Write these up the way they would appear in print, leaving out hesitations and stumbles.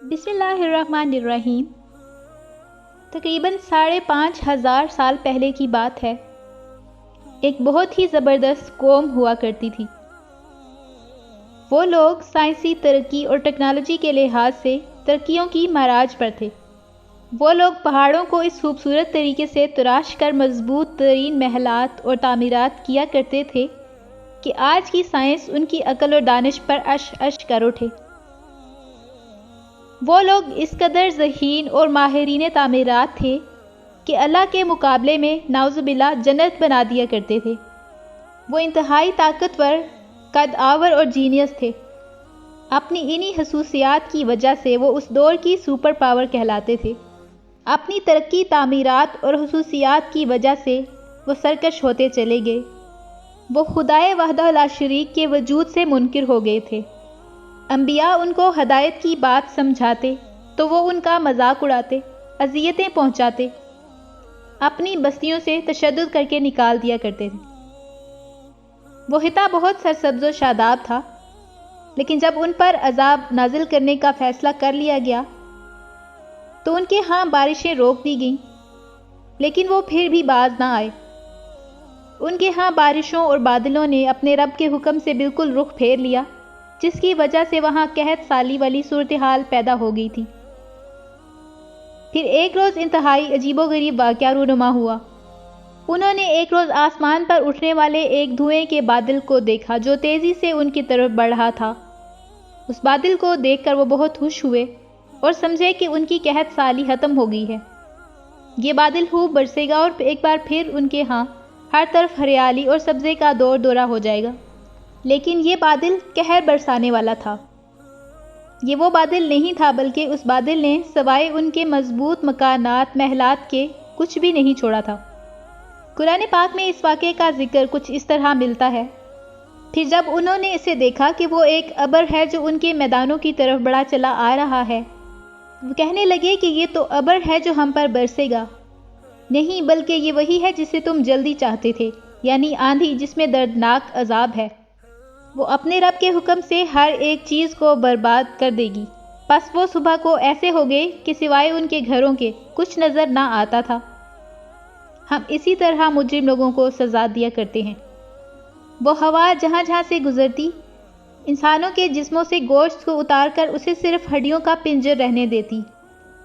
بسم اللہ الرحمن الرحیم۔ تقریباً 5,500 سال پہلے کی بات ہے۔ ایک بہت ہی زبردست قوم ہوا کرتی تھی۔ وہ لوگ سائنسی ترقی اور ٹیکنالوجی کے لحاظ سے ترقیوں کی معراج پر تھے۔ وہ لوگ پہاڑوں کو اس خوبصورت طریقے سے تراش کر مضبوط ترین محلات اور تعمیرات کیا کرتے تھے کہ آج کی سائنس ان کی عقل اور دانش پر عش عش کر اٹھے۔ وہ لوگ اس قدر ذہین اور ماہرین تعمیرات تھے کہ اللہ کے مقابلے میں نعوذ باللہ جنت بنا دیا کرتے تھے۔ وہ انتہائی طاقتور، قد آور اور جینیس تھے۔ اپنی انہی خصوصیات کی وجہ سے وہ اس دور کی سپر پاور کہلاتے تھے۔ اپنی ترقی، تعمیرات اور خصوصیات کی وجہ سے وہ سرکش ہوتے چلے گئے۔ وہ خدائے وحدہ لا شریک کے وجود سے منکر ہو گئے تھے۔ انبیاء ان کو ہدایت کی بات سمجھاتے تو وہ ان کا مذاق اڑاتے، اذیتیں پہنچاتے، اپنی بستیوں سے تشدد کر کے نکال دیا کرتے تھے۔ وہ خطہ بہت سرسبز و شاداب تھا، لیکن جب ان پر عذاب نازل کرنے کا فیصلہ کر لیا گیا تو ان کے ہاں بارشیں روک دی گئیں، لیکن وہ پھر بھی باز نہ آئے۔ ان کے ہاں بارشوں اور بادلوں نے اپنے رب کے حکم سے بالکل رخ پھیر لیا، جس کی وجہ سے وہاں قحط سالی والی صورتحال پیدا ہو گئی تھی۔ پھر ایک روز انتہائی عجیب و غریب واقعہ رونما ہوا۔ انہوں نے ایک روز آسمان پر اٹھنے والے ایک دھوئیں کے بادل کو دیکھا جو تیزی سے ان کی طرف بڑھ رہا تھا۔ اس بادل کو دیکھ کر وہ بہت خوش ہوئے اور سمجھے کہ ان کی قحط سالی ختم ہو گئی ہے۔ یہ بادل خوب برسے گا اور ایک بار پھر ان کے ہاں ہر طرف ہریالی اور سبزے کا دور دورہ ہو جائے گا۔ لیکن یہ بادل قہر برسانے والا تھا۔ یہ وہ بادل نہیں تھا، بلکہ اس بادل نے سوائے ان کے مضبوط مکانات، محلات کے کچھ بھی نہیں چھوڑا تھا۔ قرآن پاک میں اس واقعے کا ذکر کچھ اس طرح ملتا ہے۔ پھر جب انہوں نے اسے دیکھا کہ وہ ایک ابر ہے جو ان کے میدانوں کی طرف بڑا چلا آ رہا ہے، وہ کہنے لگے کہ یہ تو ابر ہے جو ہم پر برسے گا۔ نہیں، بلکہ یہ وہی ہے جسے تم جلدی چاہتے تھے، یعنی آندھی جس میں دردناک عذاب ہے۔ وہ اپنے رب کے حکم سے ہر ایک چیز کو برباد کر دے گی۔ پس وہ صبح کو ایسے ہو گئے کہ سوائے ان کے گھروں کے کچھ نظر نہ آتا تھا۔ ہم اسی طرح مجرم لوگوں کو سزا دیا کرتے ہیں۔ وہ ہوا جہاں جہاں سے گزرتی، انسانوں کے جسموں سے گوشت کو اتار کر اسے صرف ہڈیوں کا پنجر رہنے دیتی۔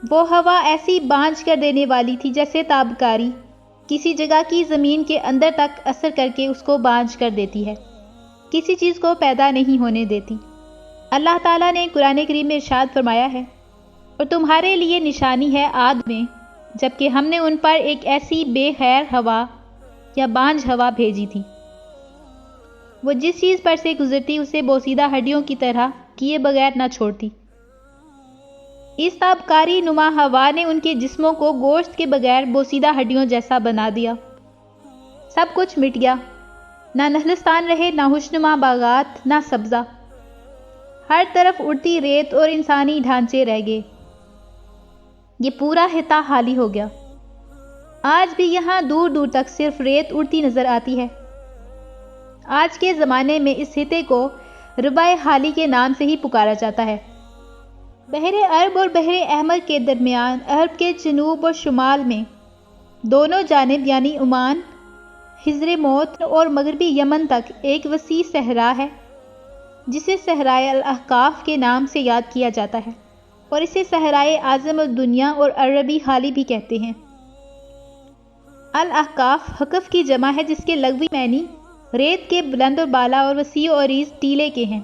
وہ ہوا ایسی بانجھ کر دینے والی تھی جیسے تابکاری کسی جگہ کی زمین کے اندر تک اثر کر کے اس کو بانجھ کر دیتی ہے، کسی چیز کو پیدا نہیں ہونے دیتی۔ اللہ تعالیٰ نے قرآن کریم میں ارشاد فرمایا ہے، اور تمہارے لیے نشانی ہے عاد میں، جبکہ ہم نے ان پر ایک ایسی بے خیر ہوا یا بانجھ ہوا بھیجی تھی۔ وہ جس چیز پر سے گزرتی اسے بوسیدہ ہڈیوں کی طرح کیے بغیر نہ چھوڑتی۔ اس تابکاری نما ہوا نے ان کے جسموں کو گوشت کے بغیر بوسیدہ ہڈیوں جیسا بنا دیا۔ سب کچھ مٹ گیا، نہ نخلستان رہے، نہ خوشنما باغات، نہ سبزہ۔ ہر طرف اڑتی ریت اور انسانی ڈھانچے رہ گئے۔ یہ پورا خطہ خالی ہو گیا۔ آج بھی یہاں دور دور تک صرف ریت اڑتی نظر آتی ہے۔ آج کے زمانے میں اس خطے کو ربع خالی کے نام سے ہی پکارا جاتا ہے۔ بحر عرب اور بحر احمر کے درمیان، عرب کے جنوب اور شمال میں دونوں جانب یعنی عمان، حضر موت اور مغربی یمن تک ایک وسیع صحرا ہے جسے صحرائے الاحقاف کے نام سے یاد کیا جاتا ہے، اور اسے صحرائے اعظم الدنیا اور عربی خالی بھی کہتے ہیں۔ الاحقاف حقف کی جمع ہے جس کے لغوی معنی ریت کے بلند اور بالا اور وسیع و عریض ٹیلے کے ہیں۔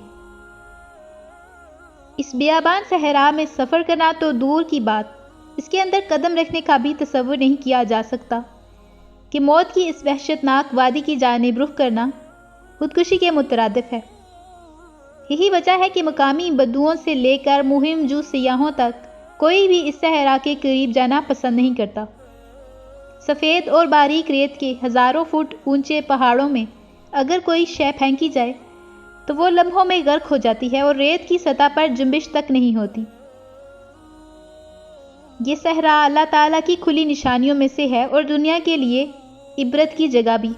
اس بیابان صحرا میں سفر کرنا تو دور کی بات، اس کے اندر قدم رکھنے کا بھی تصور نہیں کیا جا سکتا کہ موت کی اس وحشتناک وادی کی جانب رخ کرنا خودکشی کے مترادف ہے۔ یہی وجہ ہے کہ مقامی بدوؤں سے لے کر مہم جو سیاحوں تک کوئی بھی اس صحرا کے قریب جانا پسند نہیں کرتا۔ سفید اور باریک ریت کے ہزاروں فٹ اونچے پہاڑوں میں اگر کوئی شے پھینکی جائے تو وہ لمحوں میں غرق ہو جاتی ہے اور ریت کی سطح پر جنبش تک نہیں ہوتی۔ یہ صحرا اللہ تعالیٰ کی کھلی نشانیوں میں سے ہے اور دنیا کے لیے عبرت کی جگہ بھی۔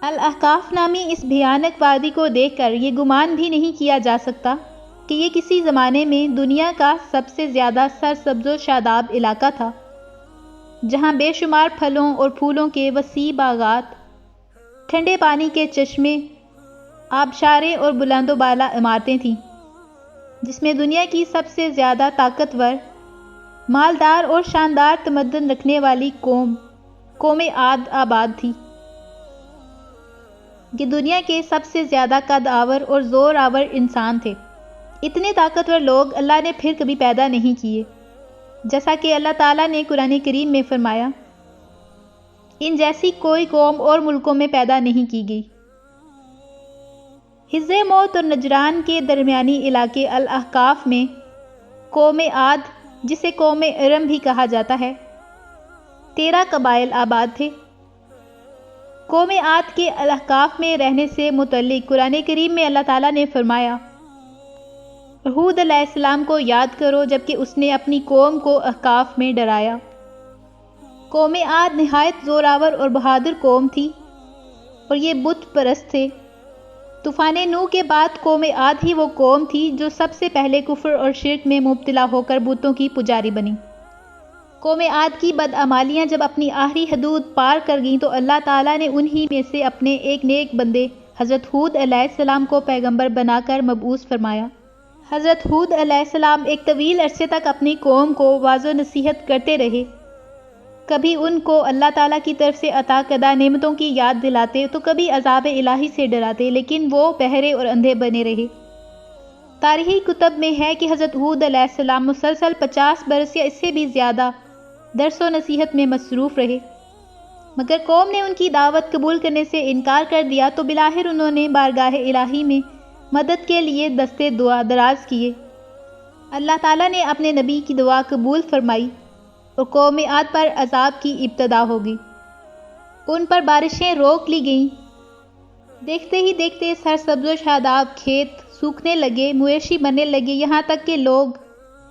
الاحقاف نامی اس بھیانک وادی کو دیکھ کر یہ گمان بھی نہیں کیا جا سکتا کہ یہ کسی زمانے میں دنیا کا سب سے زیادہ سرسبز و شاداب علاقہ تھا، جہاں بے شمار پھلوں اور پھولوں کے وسیع باغات، ٹھنڈے پانی کے چشمے، آبشاریں اور بلند و بالا عمارتیں تھیں، جس میں دنیا کی سب سے زیادہ طاقتور، مالدار اور شاندار تمدن رکھنے والی قوم عاد آباد تھی۔ یہ دنیا کے سب سے زیادہ قد آور اور زور آور انسان تھے۔ اتنے طاقتور لوگ اللہ نے پھر کبھی پیدا نہیں کیے، جیسا کہ اللہ تعالیٰ نے قرآن کریم میں فرمایا، ان جیسی کوئی قوم اور ملکوں میں پیدا نہیں کی گئی۔ حضر موت اور نجران کے درمیانی علاقے الاحقاف میں قوم عاد، جسے قوم ارم بھی کہا جاتا ہے، 13 قبائل آباد تھے۔ قوم عاد کے الاحقاف میں رہنے سے متعلق قرآن کریم میں اللہ تعالیٰ نے فرمایا، ہود علیہ السلام کو یاد کرو جبکہ اس نے اپنی قوم کو احقاف میں ڈرایا۔ قوم عاد نہایت زوراور اور بہادر قوم تھی اور یہ بت پرست تھے۔ طوفان نوح کے بعد قوم عاد ہی وہ قوم تھی جو سب سے پہلے کفر اور شرک میں مبتلا ہو کر بتوں کی پجاری بنی۔ قوم عاد کی بدعمالیاں جب اپنی آخری حدود پار کر گئیں تو اللہ تعالیٰ نے انہی میں سے اپنے ایک نیک بندے حضرت ہود علیہ السلام کو پیغمبر بنا کر مبعوث فرمایا۔ حضرت ہود علیہ السلام ایک طویل عرصے تک اپنی قوم کو واعظ و نصیحت کرتے رہے، کبھی ان کو اللہ تعالیٰ کی طرف سے عطا کردہ نعمتوں کی یاد دلاتے تو کبھی عذاب الہی سے ڈراتے، لیکن وہ بہرے اور اندھے بنے رہے۔ تاریخی کتب میں ہے کہ حضرت ہود علیہ السلام مسلسل 50 برس یا اس سے بھی زیادہ درس و نصیحت میں مصروف رہے، مگر قوم نے ان کی دعوت قبول کرنے سے انکار کر دیا تو بالآخر انہوں نے بارگاہ الہی میں مدد کے لیے دستے دعا دراز کیے۔ اللہ تعالیٰ نے اپنے نبی کی دعا قبول فرمائی اور قوم عاد پر عذاب کی ابتدا ہو گئی۔ ان پر بارشیں روک لی گئیں۔ دیکھتے ہی دیکھتے سرسبز و شاداب کھیت سوکھنے لگے، مویشی مرنے لگے، یہاں تک کہ لوگ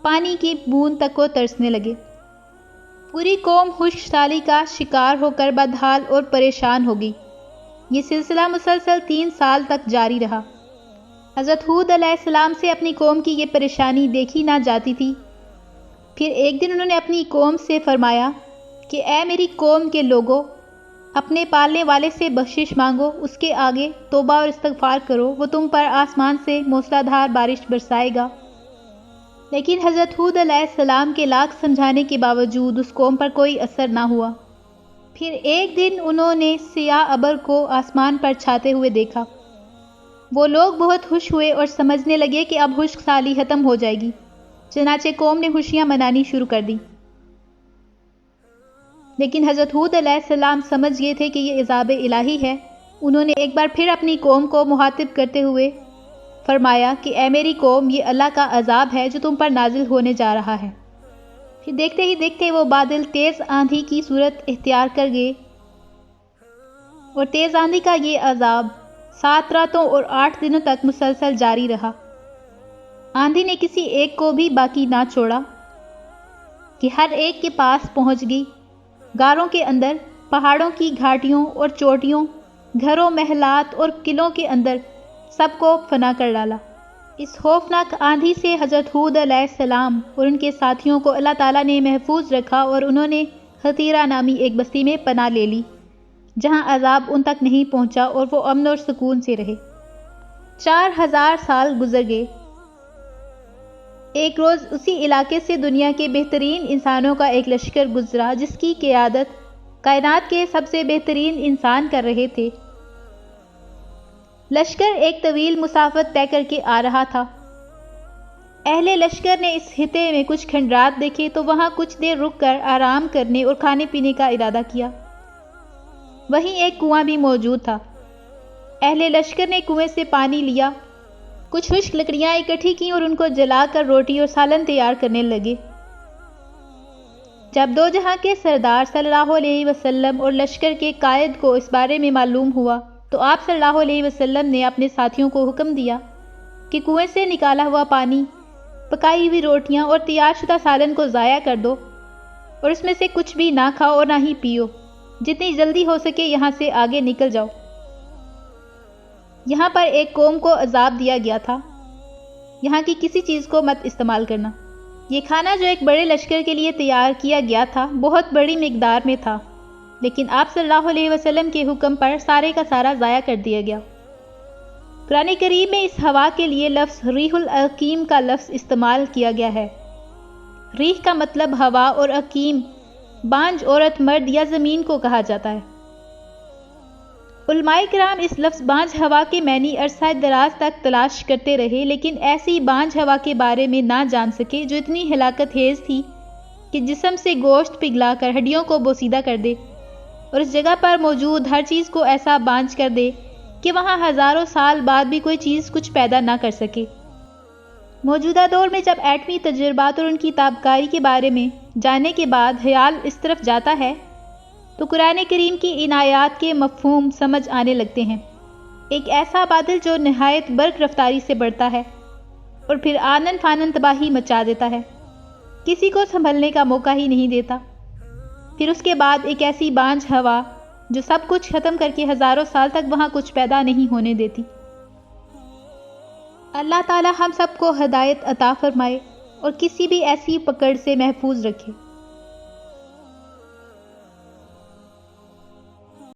پانی کی بوند تک کو ترسنے لگے۔ پوری قوم خشک سالی کا شکار ہو کر بدحال اور پریشان ہو گئی۔ یہ سلسلہ مسلسل 3 سال تک جاری رہا۔ حضرت ہود علیہ السلام سے اپنی قوم کی یہ پریشانی دیکھی نہ جاتی تھی۔ پھر ایک دن انہوں نے اپنی قوم سے فرمایا کہ اے میری قوم کے لوگو، اپنے پالنے والے سے بخشش مانگو، اس کے آگے توبہ اور استغفار کرو، وہ تم پر آسمان سے موسلا دھار بارش برسائے گا۔ لیکن حضرت ہود علیہ السلام کے لاکھ سمجھانے کے باوجود اس قوم پر کوئی اثر نہ ہوا۔ پھر ایک دن انہوں نے سیاہ ابر کو آسمان پر چھاتے ہوئے دیکھا۔ وہ لوگ بہت خوش ہوئے اور سمجھنے لگے کہ اب خشک سالی ختم ہو جائے گی، چنانچہ قوم نے خوشیاں منانی شروع کر دی۔ لیکن حضرت ہود علیہ السلام سمجھ گئے تھے کہ یہ عذاب الہی ہے۔ انہوں نے ایک بار پھر اپنی قوم کو مخاطب کرتے ہوئے فرمایا کہ اے میری قوم، یہ اللہ کا عذاب ہے جو تم پر نازل ہونے جا رہا ہے۔ پھر دیکھتے ہی دیکھتے وہ بادل تیز آندھی کی صورت اختیار کر گئے اور تیز آندھی کا یہ عذاب 7 راتوں اور 8 دنوں تک مسلسل جاری رہا۔ آندھی نے کسی ایک کو بھی باقی نہ چھوڑا کہ ہر ایک کے پاس پہنچ گئی۔ غاروں کے اندر، پہاڑوں کی گھاٹیوں اور چوٹیوں، گھروں، محلات اور قلعوں کے اندر سب کو فنا کر ڈالا۔ اس خوفناک آندھی سے حضرت ہود علیہ السلام اور ان کے ساتھیوں کو اللہ تعالیٰ نے محفوظ رکھا اور انہوں نے خطیرہ نامی ایک بستی میں پناہ لے لی، جہاں عذاب ان تک نہیں پہنچا اور وہ امن اور سکون سے رہے۔ 4000 سال گزر گئے۔ ایک روز اسی علاقے سے دنیا کے بہترین انسانوں کا ایک لشکر گزرا جس کی قیادت کائنات کے سب سے بہترین انسان کر رہے تھے۔ لشکر ایک طویل مسافت طے کر کے آ رہا تھا۔ اہل لشکر نے اس خطے میں کچھ کھنڈرات دیکھے تو وہاں کچھ دیر رک کر آرام کرنے اور کھانے پینے کا ارادہ کیا۔ وہیں ایک کنواں بھی موجود تھا۔ اہل لشکر نے کنویں سے پانی لیا، کچھ خشک لکڑیاں اکٹھی کیں اور ان کو جلا کر روٹی اور سالن تیار کرنے لگے۔ جب دو جہاں کے سردار صلی اللہ علیہ وسلم اور لشکر کے قائد کو اس بارے میں معلوم ہوا تو آپ صلی اللہ علیہ وسلم نے اپنے ساتھیوں کو حکم دیا کہ کنویں سے نکالا ہوا پانی، پکائی ہوئی روٹیاں اور تیار شدہ سالن کو ضائع کر دو اور اس میں سے کچھ بھی نہ کھاؤ اور نہ ہی پیو، جتنی جلدی ہو سکے یہاں سے آگے نکل جاؤ۔ یہاں پر ایک قوم کو عذاب دیا گیا تھا۔ یہاں کی کسی چیز کو مت استعمال کرنا۔ یہ کھانا جو ایک بڑے لشکر کے لیے تیار کیا گیا تھا بہت بڑی مقدار میں تھا، لیکن آپ صلی اللہ علیہ وسلم کے حکم پر سارے کا سارا ضائع کر دیا گیا۔ قرآن کریم میں اس ہوا کے لیے لفظ ریح العقیم کا لفظ استعمال کیا گیا ہے۔ ریح کا مطلب ہوا اور عقیم بانجھ عورت، مرد یا زمین کو کہا جاتا ہے۔ علماء کرام اس لفظ بانجھ ہوا کے معنی عرصہ دراز تک تلاش کرتے رہے، لیکن ایسی بانجھ ہوا کے بارے میں نہ جان سکے جو اتنی ہلاکت خیز تھی کہ جسم سے گوشت پگھلا کر ہڈیوں کو بوسیدہ کر دے اور اس جگہ پر موجود ہر چیز کو ایسا بانجھ کر دے کہ وہاں ہزاروں سال بعد بھی کوئی چیز کچھ پیدا نہ کر سکے۔ موجودہ دور میں جب ایٹمی تجربات اور ان کی تابکاری کے بارے میں جاننے کے بعد خیال اس طرف جاتا ہے تو قرآن کریم کی ان آیات کے مفہوم سمجھ آنے لگتے ہیں۔ ایک ایسا بادل جو نہایت برق رفتاری سے بڑھتا ہے اور پھر آنن فانن تباہی مچا دیتا ہے، کسی کو سنبھلنے کا موقع ہی نہیں دیتا۔ پھر اس کے بعد ایک ایسی بانجھ ہوا جو سب کچھ ختم کر کے ہزاروں سال تک وہاں کچھ پیدا نہیں ہونے دیتی۔ اللہ تعالی ہم سب کو ہدایت عطا فرمائے اور کسی بھی ایسی پکڑ سے محفوظ رکھے۔